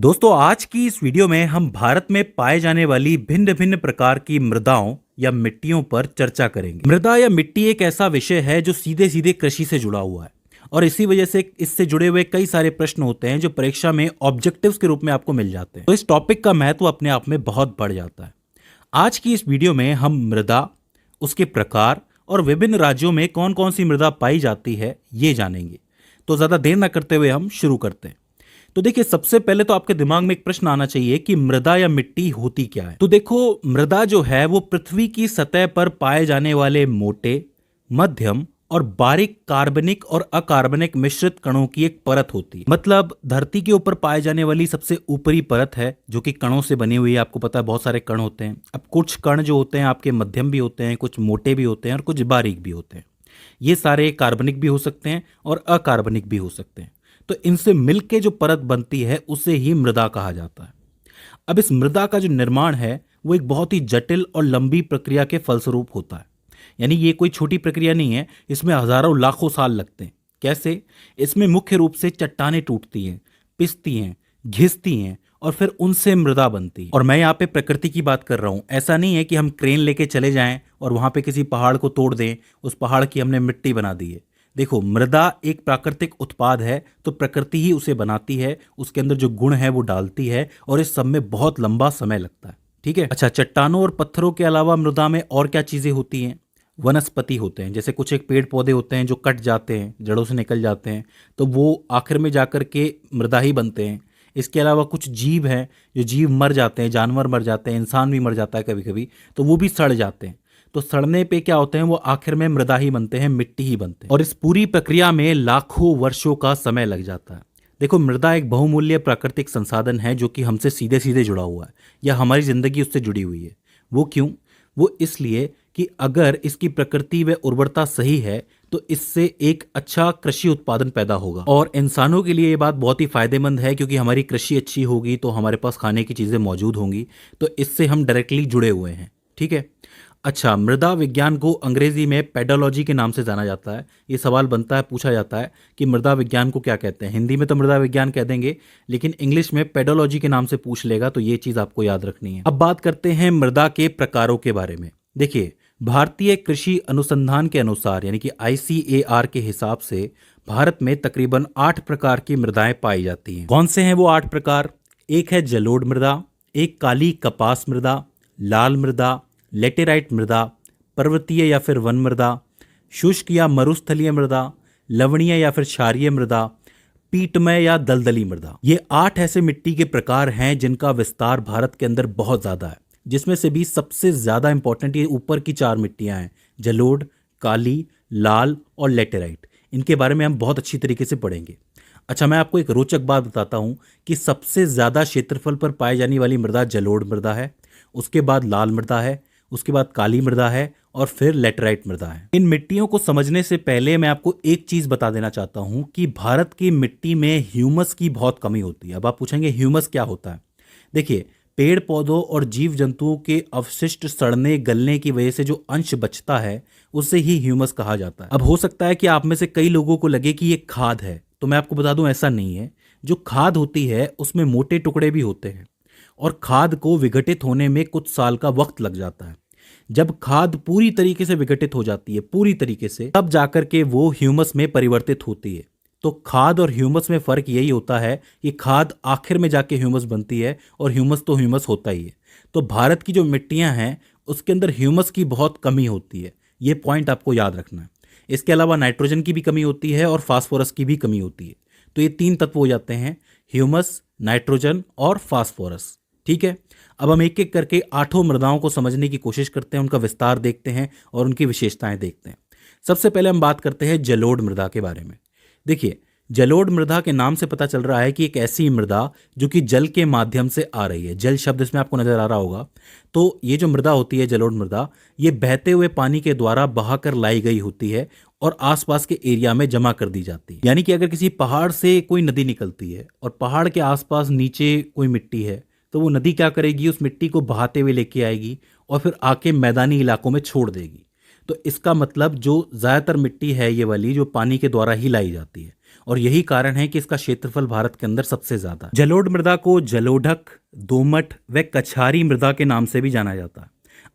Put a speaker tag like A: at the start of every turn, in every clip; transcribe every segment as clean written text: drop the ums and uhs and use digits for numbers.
A: दोस्तों, आज की इस वीडियो में हम भारत में पाए जाने वाली भिन्न भिन्न प्रकार की मृदाओं या मिट्टियों पर चर्चा करेंगे। मृदा या मिट्टी एक ऐसा विषय है जो सीधे सीधे कृषि से जुड़ा हुआ है और इसी वजह से इससे जुड़े हुए कई सारे प्रश्न होते हैं जो परीक्षा में ऑब्जेक्टिव्स के रूप में आपको मिल जाते हैं। तो इस टॉपिक का महत्व अपने आप में बहुत बढ़ जाता है। आज की इस वीडियो में हम मृदा, उसके प्रकार और विभिन्न राज्यों में कौन कौन सी मृदा पाई जाती है ये जानेंगे। तो ज़्यादा देर न करते हुए हम शुरू करते हैं। तो देखिए, सबसे पहले तो आपके दिमाग में एक प्रश्न आना चाहिए कि मृदा या मिट्टी होती क्या है। तो देखो, मृदा जो है वो पृथ्वी की सतह पर पाए जाने वाले मोटे, मध्यम और बारीक कार्बनिक और अकार्बनिक मिश्रित कणों की एक परत होती है। मतलब धरती के ऊपर पाए जाने वाली सबसे ऊपरी परत है जो कि कणों से बनी हुई है। आपको पता है बहुत सारे कण होते हैं। अब कुछ कण जो होते हैं आपके मध्यम भी होते हैं, कुछ मोटे भी होते हैं और कुछ बारीक भी होते हैं। ये सारे कार्बनिक भी हो सकते हैं और अकार्बनिक भी हो सकते हैं। तो इनसे मिलके जो परत बनती है उसे ही मृदा कहा जाता है। अब इस मृदा का जो निर्माण है वो एक बहुत ही जटिल और लंबी प्रक्रिया के फलस्वरूप होता है। यानी ये कोई छोटी प्रक्रिया नहीं है, इसमें हजारों लाखों साल लगते हैं। कैसे? इसमें मुख्य रूप से चट्टानें टूटती हैं, पिसती हैं, घिसती हैं और फिर उनसे मृदा बनती है। और मैं यहाँ पे प्रकृति की बात कर रहा हूँ। ऐसा नहीं है कि हम क्रेन लेके चले जाएं और वहां पे किसी पहाड़ को तोड़ दें, उस पहाड़ की हमने मिट्टी बना दी है। देखो, मृदा एक प्राकृतिक उत्पाद है तो प्रकृति ही उसे बनाती है, उसके अंदर जो गुण है वो डालती है और इस सब में बहुत लंबा समय लगता है। ठीक है। अच्छा, चट्टानों और पत्थरों के अलावा मृदा में और क्या चीजें होती हैं? वनस्पति होते हैं। जैसे कुछ एक पेड़ पौधे होते हैं जो कट जाते हैं, जड़ों से निकल जाते हैं, तो वो आखिर में जाकर के मृदा ही बनते हैं। इसके अलावा कुछ जीव हैं, जो जीव मर जाते हैं, जानवर मर जाते हैं, इंसान भी मर जाता है कभी कभी, तो वो भी सड़ जाते हैं। तो सड़ने पे क्या होते हैं, वो आखिर में मृदा ही बनते हैं, मिट्टी ही बनते हैं। और इस पूरी प्रक्रिया में लाखों वर्षों का समय लग जाता है। देखो, मृदा एक बहुमूल्य प्राकृतिक संसाधन है जो कि हमसे सीधे सीधे जुड़ा हुआ है, या हमारी जिंदगी उससे जुड़ी हुई है। वो क्यों? वो इसलिए कि अगर इसकी प्रकृति व उर्वरता सही है तो इससे एक अच्छा कृषि उत्पादन पैदा होगा। और इंसानों के लिए ये बात बहुत ही फायदेमंद है, क्योंकि हमारी कृषि अच्छी होगी तो हमारे पास खाने की चीज़ें मौजूद होंगी। तो इससे हम डायरेक्टली जुड़े हुए हैं। ठीक है। अच्छा, मृदा विज्ञान को अंग्रेजी में पेडोलॉजी के नाम से जाना जाता है। ये सवाल बनता है, पूछा जाता है कि मृदा विज्ञान को क्या कहते हैं। हिंदी में तो मृदा विज्ञान कह देंगे, लेकिन इंग्लिश में पेडोलॉजी के नाम से पूछ लेगा, तो ये चीज़ आपको याद रखनी है। अब बात करते हैं मृदा के प्रकारों के बारे में। देखिए, भारतीय कृषि अनुसंधान के अनुसार यानी कि ICAR के हिसाब से भारत में तकरीबन 8 प्रकार की मृदाएं पाई जाती हैं। कौन से हैं वो 8 प्रकार? एक है जलोढ़ मृदा, एक काली कपास मृदा, लाल मृदा, लेटेराइट मृदा, पर्वतीय या फिर वन मृदा, शुष्क या मरुस्थलीय मृदा, लवणीय या फिर क्षारीय मृदा, पीटमय या दलदली मृदा। ये 8 ऐसे मिट्टी के प्रकार हैं जिनका विस्तार भारत के अंदर बहुत ज्यादा है। जिसमें से भी सबसे ज्यादा इंपॉर्टेंट ये ऊपर की 4 मिट्टियां हैं, जलोढ़, काली, लाल और लेटेराइट। इनके बारे में हम बहुत अच्छी तरीके से पढ़ेंगे। अच्छा, मैं आपको एक रोचक बात बताता हूं कि सबसे ज्यादा क्षेत्रफल पर पाई जाने वाली मृदा जलोढ़ मृदा है, उसके बाद लाल मृदा है, उसके बाद काली मृदा है और फिर लेटराइट मृदा है। इन मिट्टियों को समझने से पहले मैं आपको एक चीज बता देना चाहता हूं कि भारत की मिट्टी में ह्यूमस की बहुत कमी होती है। अब आप पूछेंगे ह्यूमस क्या होता है? देखिए, पेड़ पौधों और जीव जंतुओं के अवशिष्ट सड़ने गलने की वजह से जो अंश बचता है उसे ही ह्यूमस कहा जाता है। अब हो सकता है कि आप में से कई लोगों को लगे कि ये खाद है, तो मैं आपको बता दूं ऐसा नहीं है। जो खाद होती है उसमें मोटे टुकड़े भी होते हैं और खाद को विघटित होने में कुछ साल का वक्त लग जाता है। जब खाद पूरी तरीके से विघटित हो जाती है, पूरी तरीके से, तब जाकर के वो ह्यूमस में परिवर्तित होती है। तो खाद और ह्यूमस में फर्क यही होता है कि खाद आखिर में जाके ह्यूमस बनती है और ह्यूमस तो ह्यूमस होता ही है। तो भारत की जो मिट्टियां हैं उसके अंदर ह्यूमस की बहुत कमी होती है। ये पॉइंट आपको याद रखना है। इसके अलावा नाइट्रोजन की भी कमी होती है और फास्फोरस की भी कमी होती है। तो ये 3 तत्व हो जाते हैं, ह्यूमस, नाइट्रोजन और फास्फोरस। ठीक है। अब हम एक एक करके 8 मृदाओं को समझने की कोशिश करते हैं, उनका विस्तार देखते हैं और उनकी विशेषताएं देखते हैं। सबसे पहले हम बात करते हैं जलोढ़ मृदा के बारे में। देखिए, जलोढ़ मृदा के नाम से पता चल रहा है कि एक ऐसी मृदा जो कि जल के माध्यम से आ रही है। जल शब्द इसमें आपको नजर आ रहा होगा। तो ये जो मृदा होती है, जलोढ़ मृदा, ये बहते हुए पानी के द्वारा बहाकर लाई गई होती है और आसपास के एरिया में जमा कर दी जाती है। यानी कि अगर किसी पहाड़ से कोई नदी निकलती है और पहाड़ के आसपास नीचे कोई मिट्टी है, तो वो नदी क्या करेगी, उस मिट्टी को बहाते हुए लेके आएगी और फिर आके मैदानी इलाकों में छोड़ देगी। तो इसका मतलब जो ज़्यादातर मिट्टी है ये वाली, जो पानी के द्वारा ही लाई जाती है, और यही कारण है कि इसका क्षेत्रफल भारत के अंदर सबसे ज्यादा है। जलोढ़ मृदा को जलोढ़क, दोमट व कछारी मृदा के नाम से भी जाना जाता है।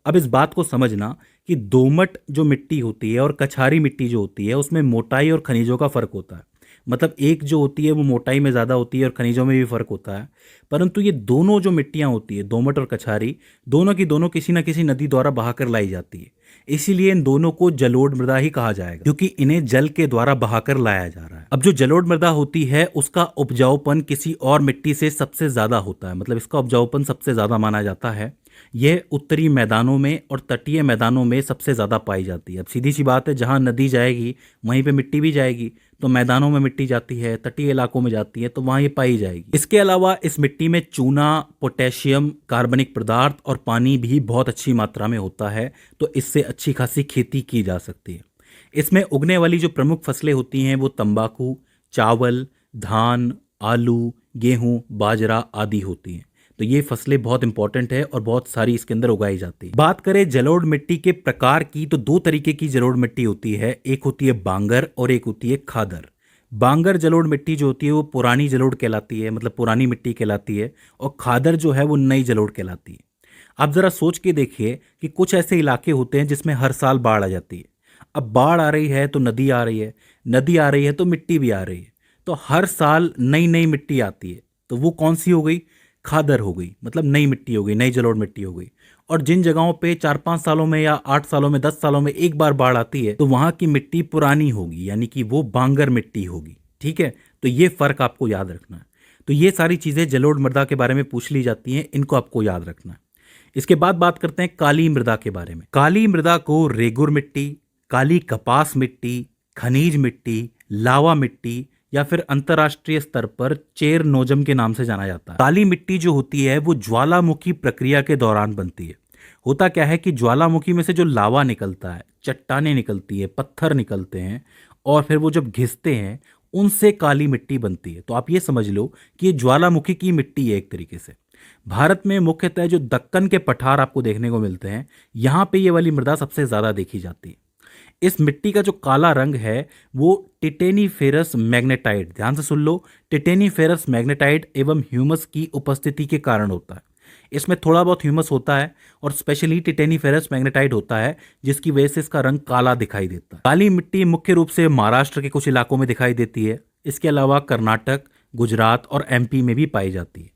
A: अब इस बात को समझना कि दोमट जो मिट्टी होती है और कछारी मिट्टी जो होती है उसमें मोटाई और खनिजों का फर्क होता है। मतलब एक जो होती है वो मोटाई में ज़्यादा होती है और खनिजों में भी फर्क होता है। परंतु ये दोनों जो मिट्टियाँ होती है, दोमट और कछारी, दोनों की दोनों किसी न किसी नदी द्वारा बहाकर लाई जाती है। इसीलिए इन दोनों को जलोढ़ मृदा ही कहा जाएगा, क्योंकि इन्हें जल के द्वारा बहाकर लाया जा रहा है। अब जो जलोढ़ मृदा होती है उसका उपजाऊपन किसी और मिट्टी से सबसे ज्यादा होता है, मतलब इसका उपजाऊपन सबसे ज्यादा माना जाता है। यह उत्तरी मैदानों में और तटीय मैदानों में सबसे ज्यादा पाई जाती है। अब सीधी सी बात है, जहां नदी जाएगी वहीं पे मिट्टी भी जाएगी, तो मैदानों में मिट्टी जाती है, तटीय इलाकों में जाती है, तो वहां ये पाई जाएगी। इसके अलावा इस मिट्टी में चूना, पोटेशियम, कार्बनिक पदार्थ और पानी भी बहुत अच्छी मात्रा में होता है, तो इससे अच्छी खासी खेती की जा सकती है। इसमें उगने वाली जो प्रमुख फसलें होती हैं वो तंबाकू, चावल, धान, आलू, गेहूं, बाजरा आदि होती हैं। तो ये फसलें बहुत इंपॉर्टेंट है और बहुत सारी इसके अंदर उगाई जाती है। बात करें जलोढ़ मिट्टी के प्रकार की, तो दो तरीके की जलोढ़ मिट्टी होती है। एक होती है बांगर और एक होती है खादर। बांगर जलोढ़ मिट्टी जो होती है वो पुरानी जलोढ़ कहलाती है, मतलब पुरानी मिट्टी कहलाती है, और खादर जो है वो नई जलोढ़ कहलाती है। आप जरा सोच के देखिए कि कुछ ऐसे इलाके होते हैं जिसमें हर साल बाढ़ आ जाती है। अब बाढ़ आ रही है तो नदी आ रही है, नदी आ रही है तो मिट्टी भी आ रही है, तो हर साल नई नई मिट्टी आती है। तो वो कौन सी हो गई? खादर हो गई, मतलब नई मिट्टी हो गई, नई जलोढ़ मिट्टी हो गई। और जिन जगहों पे 4-5 सालों में या 8 सालों में, 10 सालों में एक बार बाढ़ आती है, तो वहां की मिट्टी पुरानी होगी, यानी कि वो बांगर मिट्टी होगी। ठीक है, तो ये फर्क आपको याद रखना है। तो ये सारी चीजें जलोढ़ मृदा के बारे में पूछ ली जाती हैं, इनको आपको याद रखना है। इसके बाद बात करते हैं काली मृदा के बारे में। काली मृदा को रेगुर मिट्टी, काली कपास मिट्टी, खनिज मिट्टी, लावा मिट्टी या फिर अंतर्राष्ट्रीय स्तर पर चेरनोजम के नाम से जाना जाता है। काली मिट्टी जो होती है वो ज्वालामुखी प्रक्रिया के दौरान बनती है। होता क्या है कि ज्वालामुखी में से जो लावा निकलता है, चट्टानें निकलती है, पत्थर निकलते हैं, और फिर वो जब घिसते हैं उनसे काली मिट्टी बनती है। तो आप ये समझ लो कि ये ज्वालामुखी की मिट्टी है एक तरीके से। भारत में मुख्यतः जो दक्कन के पठार आपको देखने को मिलते हैं, यहाँ पे ये वाली मृदा सबसे ज्यादा देखी जाती है। इस मिट्टी का जो काला रंग है वो टिटेनीफेरस मैग्नेटाइट, ध्यान से सुन लो, टिटेनीफेरस मैग्नेटाइट एवं ह्यूमस की उपस्थिति के कारण होता है। इसमें थोड़ा बहुत ह्यूमस होता है और स्पेशली टिटेनीफेरस मैग्नेटाइट होता है, जिसकी वजह से इसका रंग काला दिखाई देता है। काली मिट्टी मुख्य रूप से महाराष्ट्र के कुछ इलाकों में दिखाई देती है। इसके अलावा कर्नाटक, गुजरात और एमपी में भी पाई जाती है।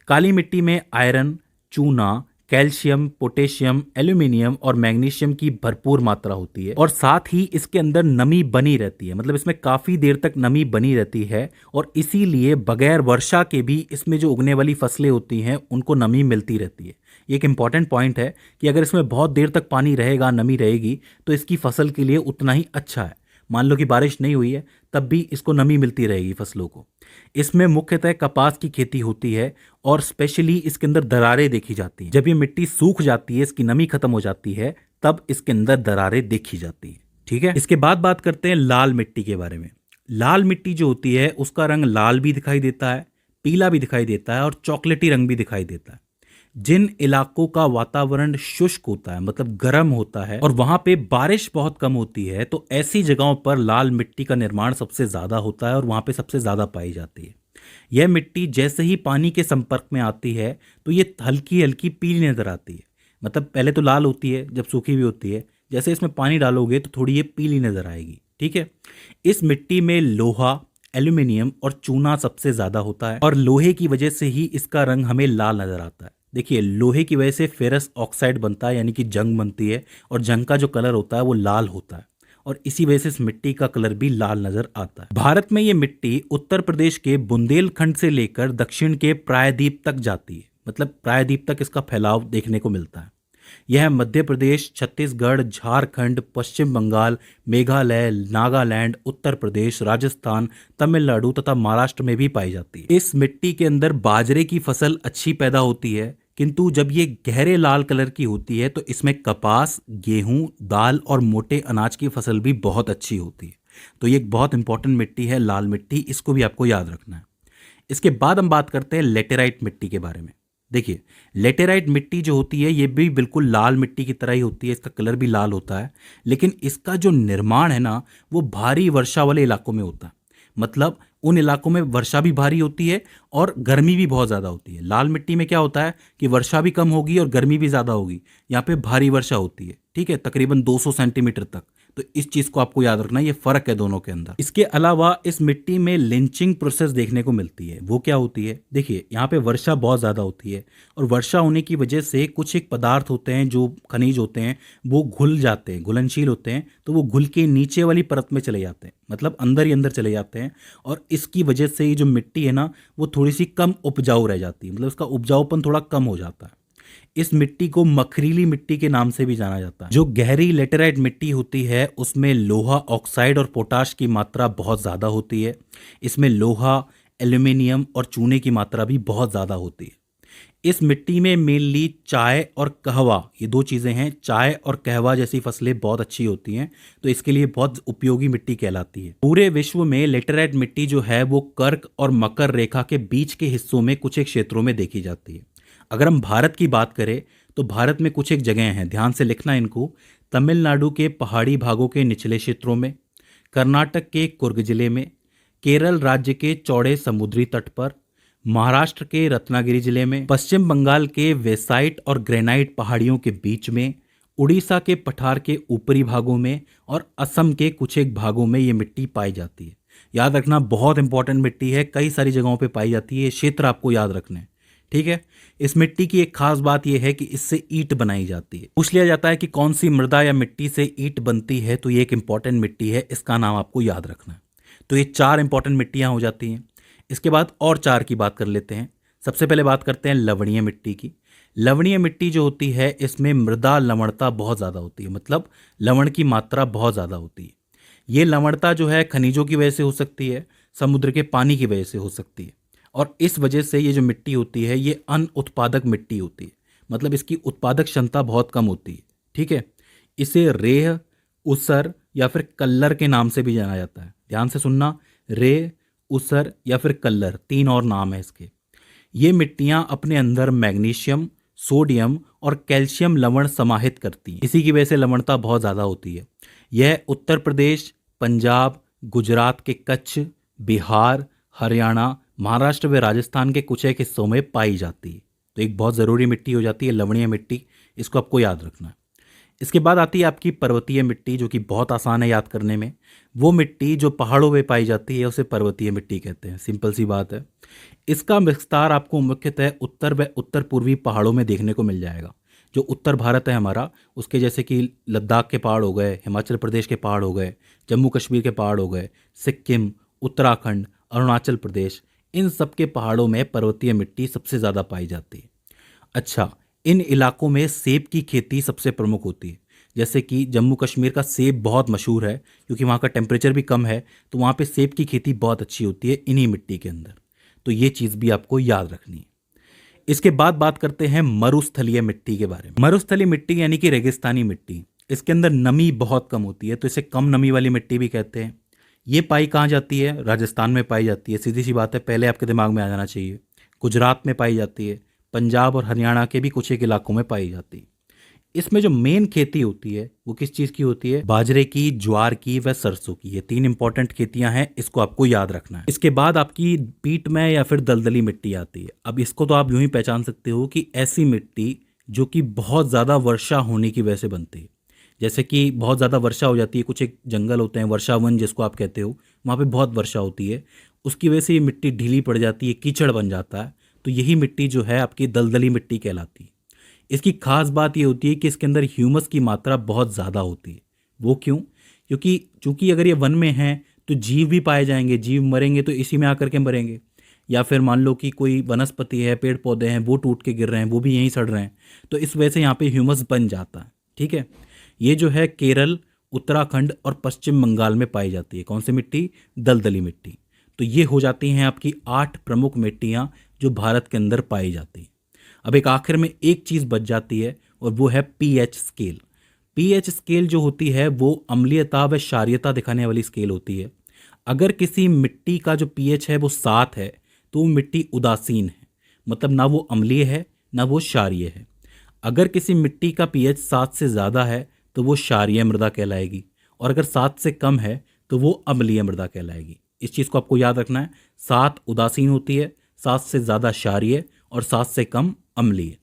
A: काली मिट्टी में आयरन, चूना, कैल्शियम, पोटेशियम, एल्यूमिनियम और मैग्नीशियम की भरपूर मात्रा होती है, और साथ ही इसके अंदर नमी बनी रहती है, मतलब इसमें काफी देर तक नमी बनी रहती है, और इसीलिए बगैर वर्षा के भी इसमें जो उगने वाली फसलें होती हैं उनको नमी मिलती रहती है। ये एक इंपॉर्टेंट पॉइंट है कि अगर इसमें बहुत देर तक पानी रहेगा, नमी रहेगी, तो इसकी फसल के लिए उतना ही अच्छा है। मान लो कि बारिश नहीं हुई है तब भी इसको नमी मिलती रहेगी फसलों को। इसमें मुख्यतः कपास की खेती होती है और स्पेशली इसके अंदर दरारें देखी जाती हैं। जब ये मिट्टी सूख जाती है, इसकी नमी खत्म हो जाती है, तब इसके अंदर दरारें देखी जाती हैं। ठीक है, इसके बाद बात करते हैं लाल मिट्टी के बारे में। लाल मिट्टी जो होती है उसका रंग लाल भी दिखाई देता है, पीला भी दिखाई देता है और चॉकलेटी रंग भी दिखाई देता है। जिन इलाकों का वातावरण शुष्क होता है, मतलब गर्म होता है, और वहां पे बारिश बहुत कम होती है, तो ऐसी जगहों पर लाल मिट्टी का निर्माण सबसे ज्यादा होता है और वहां पे सबसे ज्यादा पाई जाती है। यह मिट्टी जैसे ही पानी के संपर्क में आती है तो ये हल्की हल्की पीली नजर आती है। मतलब पहले तो लाल होती है, जब सूखी भी होती है, जैसे इसमें पानी डालोगे तो थोड़ी ये पीली नजर आएगी। ठीक है, इस मिट्टी में लोहा, एल्यूमिनियम और चूना सबसे ज्यादा होता है, और लोहे की वजह से ही इसका रंग हमें लाल नजर आता है। देखिए, लोहे की वजह से फेरस ऑक्साइड बनता है, यानी कि जंग बनती है, और जंग का जो कलर होता है वो लाल होता है, और इसी वजह से इस मिट्टी का कलर भी लाल नजर आता है। भारत में ये मिट्टी उत्तर प्रदेश के बुंदेलखंड से लेकर दक्षिण के प्रायद्वीप तक जाती है, मतलब प्रायद्वीप तक इसका फैलाव देखने को मिलता है। यह मध्य प्रदेश, छत्तीसगढ़, झारखंड, पश्चिम बंगाल, मेघालय, नागालैंड, उत्तर प्रदेश, राजस्थान, तमिलनाडु तथा महाराष्ट्र में भी पाई जाती है। इस मिट्टी के अंदर बाजरे की फसल अच्छी पैदा होती है, किंतु जब ये गहरे लाल कलर की होती है तो इसमें कपास, गेहूं, दाल और मोटे अनाज की फसल भी बहुत अच्छी होती है। तो ये एक बहुत इंपॉर्टेंट मिट्टी है लाल मिट्टी, इसको भी आपको याद रखना है। इसके बाद हम बात करते हैं लेटेराइट मिट्टी के बारे में। देखिए, लेटेराइट मिट्टी जो होती है ये भी बिल्कुल लाल मिट्टी की तरह ही होती है, इसका कलर भी लाल होता है, लेकिन इसका जो निर्माण है ना वो भारी वर्षा वाले इलाकों में होता है। मतलब उन इलाकों में वर्षा भी भारी होती है और गर्मी भी बहुत ज़्यादा होती है। लाल मिट्टी में क्या होता है कि वर्षा भी कम होगी और गर्मी भी ज़्यादा होगी। यहाँ पे भारी वर्षा होती है, ठीक है, तकरीबन 200 सेंटीमीटर तक। तो इस चीज़ को आपको याद रखना है, ये फ़र्क है दोनों के अंदर। इसके अलावा इस मिट्टी में लिंचिंग प्रोसेस देखने को मिलती है। वो क्या होती है? देखिए, यहाँ पे वर्षा बहुत ज़्यादा होती है और वर्षा होने की वजह से कुछ एक पदार्थ होते हैं, जो खनिज होते हैं, वो घुल जाते हैं, घुलनशील होते हैं। तो वो घुल के नीचे वाली परत में चले जाते हैं, मतलब अंदर ही अंदर चले जाते हैं। और इसकी वजह से ये जो मिट्टी है ना, वो थोड़ी सी कम उपजाऊ रह जाती है, मतलब उसका उपजाऊपन थोड़ा कम हो जाता है। इस मिट्टी को मखरीली मिट्टी के नाम से भी जाना जाता है। जो गहरी लेटेराइट मिट्टी होती है उसमें लोहा ऑक्साइड और पोटाश की मात्रा बहुत ज़्यादा होती है। इसमें लोहा, एल्यूमिनियम और चूने की मात्रा भी बहुत ज़्यादा होती है। इस मिट्टी में मेनली चाय और कहवा, ये दो चीज़ें हैं। चाय और कहवा जैसी फसलें बहुत अच्छी होती हैं, तो इसके लिए बहुत उपयोगी मिट्टी कहलाती है। पूरे विश्व में लेटेराइट मिट्टी जो है वो कर्क और मकर रेखा के बीच के हिस्सों में कुछ एक क्षेत्रों में देखी जाती है। अगर हम भारत की बात करें तो भारत में कुछ एक जगह हैं, ध्यान से लिखना इनको। तमिलनाडु के पहाड़ी भागों के निचले क्षेत्रों में, कर्नाटक के कुर्ग जिले में, केरल राज्य के चौड़े समुद्री तट पर, महाराष्ट्र के रत्नागिरी जिले में, पश्चिम बंगाल के वेसाइट और ग्रेनाइट पहाड़ियों के बीच में, उड़ीसा के पठार के ऊपरी भागों में और असम के कुछ एक भागों में ये मिट्टी पाई जाती है। याद रखना, बहुत इंपॉर्टेंट मिट्टी है, कई सारी जगहों पे पाई जाती है। ये क्षेत्र आपको याद रखने हैं, ठीक है। इस मिट्टी की एक खास बात यह है कि इससे ईंट बनाई जाती है। पूछ लिया जाता है कि कौन सी मृदा या मिट्टी से ईंट बनती है, तो ये एक इंपॉर्टेंट मिट्टी है, इसका नाम आपको याद रखना है। तो ये 4 इंपॉर्टेंट मिट्टियां हो जाती हैं। इसके बाद और 4 की बात कर लेते हैं। सबसे पहले बात करते हैं लवणीय मिट्टी की। लवणीय मिट्टी जो होती है इसमें मृदा लवणता बहुत ज़्यादा होती है, मतलब लवण की मात्रा बहुत ज़्यादा होती है। ये लवणता जो है खनिजों की वजह से हो सकती है, समुद्र के पानी की वजह से हो सकती है। और इस वजह से ये जो मिट्टी होती है ये अनुत्पादक मिट्टी होती है, मतलब इसकी उत्पादक क्षमता बहुत कम होती है, ठीक है। इसे रेह, ऊसर या फिर कल्लर के नाम से भी जाना जाता है। ध्यान से सुनना, रेह, ऊसर या फिर कल्लर, 3 और नाम है इसके। ये मिट्टियां अपने अंदर मैग्नीशियम, सोडियम और कैल्शियम लवण समाहित करती हैं। इसी की वजह से लवणता बहुत ज़्यादा होती है। यह उत्तर प्रदेश, पंजाब, गुजरात के कच्छ, बिहार, हरियाणा, महाराष्ट्र व राजस्थान के कुछ एक हिस्सों में पाई जाती है। तो एक बहुत ज़रूरी मिट्टी हो जाती है लवणीय मिट्टी, इसको आपको याद रखना है। इसके बाद आती है आपकी पर्वतीय मिट्टी, जो कि बहुत आसान है याद करने में। वो मिट्टी जो पहाड़ों में पाई जाती है उसे पर्वतीय मिट्टी कहते हैं, सिंपल सी बात है। इसका विस्तार आपको मुख्यतः उत्तर व उत्तर पूर्वी पहाड़ों में देखने को मिल जाएगा। जो उत्तर भारत है हमारा, उसके जैसे कि लद्दाख के पहाड़ हो गए, हिमाचल प्रदेश के पहाड़ हो गए, जम्मू कश्मीर के पहाड़ हो गए, सिक्किम, उत्तराखंड, अरुणाचल प्रदेश, इन सब के पहाड़ों में पर्वतीय मिट्टी सबसे ज़्यादा पाई जाती है। अच्छा, इन इलाकों में सेब की खेती सबसे प्रमुख होती है। जैसे कि जम्मू कश्मीर का सेब बहुत मशहूर है, क्योंकि वहाँ का टेम्परेचर भी कम है, तो वहाँ पे सेब की खेती बहुत अच्छी होती है इन्हीं मिट्टी के अंदर। तो ये चीज़ भी आपको याद रखनी है। इसके बाद बात करते हैं मरुस्थलीय मिट्टी के बारे में। मरुस्थलीय मिट्टी यानी कि रेगिस्तानी मिट्टी, इसके अंदर नमी बहुत कम होती है, तो इसे कम नमी वाली मिट्टी भी कहते हैं। ये पाई कहाँ जाती है? राजस्थान में पाई जाती है, सीधी सी बात है, पहले आपके दिमाग में आ जाना चाहिए। गुजरात में पाई जाती है, पंजाब और हरियाणा के भी कुछ एक इलाकों में पाई जाती है। इसमें जो मेन खेती होती है वो किस चीज़ की होती है? बाजरे की, ज्वार की व सरसों की। ये 3 इंपॉर्टेंट खेतियां हैं, इसको आपको याद रखना है। इसके बाद आपकी पीट में या फिर दलदली मिट्टी आती है। अब इसको तो आप यूं ही पहचान सकते हो कि ऐसी मिट्टी जो कि बहुत ज़्यादा वर्षा होने की वजह से बनती है। जैसे कि बहुत ज़्यादा वर्षा हो जाती है, कुछ एक जंगल होते हैं, वर्षावन जिसको आप कहते हो, वहाँ पे बहुत वर्षा होती है, उसकी वजह से ये मिट्टी ढीली पड़ जाती है, कीचड़ बन जाता है। तो यही मिट्टी जो है आपकी दलदली मिट्टी कहलाती है। इसकी खास बात ये होती है कि इसके अंदर ह्यूमस की मात्रा बहुत ज़्यादा होती है। वो क्यों? क्योंकि चूंकि अगर ये वन में है तो जीव भी पाए जाएंगे, जीव मरेंगे तो इसी में आकर के मरेंगे। या फिर मान लो कि कोई वनस्पति है, पेड़ पौधे हैं, वो टूट के गिर रहे हैं, वो भी यहीं सड़ रहे हैं, तो इस वजह से यहाँ पे ह्यूमस बन जाता है, ठीक है। ये जो है केरल, उत्तराखंड और पश्चिम बंगाल में पाई जाती है। कौन सी मिट्टी? दलदली मिट्टी। तो ये हो जाती हैं आपकी 8 प्रमुख मिट्टियाँ जो भारत के अंदर पाई जाती हैं। अब एक आखिर में एक चीज़ बच जाती है और वो है पीएच स्केल। पीएच स्केल जो होती है वो अम्लीयता व क्षारीयता दिखाने वाली स्केल होती है। अगर किसी मिट्टी का जो पीएच है वो 7 है तो वो मिट्टी उदासीन है, मतलब ना वो अम्लीय है ना वो क्षारीय है। अगर किसी मिट्टी का पीएच 7 से ज़्यादा है तो वो क्षारीय मृदा कहलाएगी, और अगर 7 से कम है तो वो अम्लीय मृदा कहलाएगी। इस चीज़ को आपको याद रखना है। 7 उदासीन होती है, 7 से ज़्यादा क्षारीय और 7 से कम अम्लीय।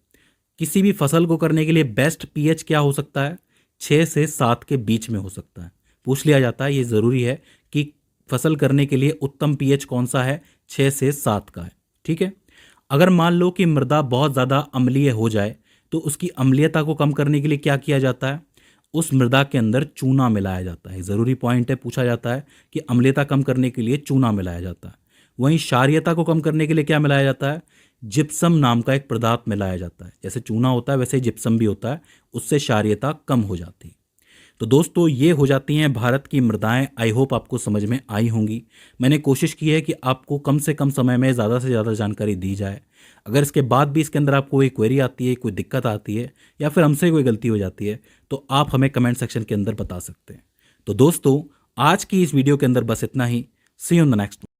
A: किसी भी फसल को करने के लिए बेस्ट पीएच क्या हो सकता है? 6 से 7 के बीच में हो सकता है। पूछ लिया जाता है, ये ज़रूरी है कि फसल करने के लिए उत्तम पीएच कौन सा है? 6 से 7 का है। ठीक है। अगर मान लो कि मृदा बहुत ज़्यादा अम्लीय हो जाए तो उसकी अम्लीयता को कम करने के लिए क्या किया जाता है? उस मृदा के अंदर चूना मिलाया जाता है। ज़रूरी पॉइंट है, पूछा जाता है कि अम्लीयता कम करने के लिए चूना मिलाया जाता है। वहीं क्षारीयता को कम करने के लिए क्या मिलाया जाता है? जिप्सम नाम का एक पदार्थ मिलाया जाता है। जैसे चूना होता है वैसे ही जिप्सम भी होता है, उससे क्षारीयता कम हो जाती है। तो दोस्तों ये हो जाती हैं भारत की मृदाएं। आई होप आपको समझ में आई होंगी। मैंने कोशिश की है कि आपको कम से कम समय में ज़्यादा से ज़्यादा जानकारी दी जाए। अगर इसके बाद भी इसके अंदर आपको कोई क्वेरी आती है, कोई दिक्कत आती है या फिर हमसे कोई गलती हो जाती है तो आप हमें कमेंट सेक्शन के अंदर बता सकते हैं। तो दोस्तों आज की इस वीडियो के अंदर बस इतना ही। सी यू इन द नेक्स्ट।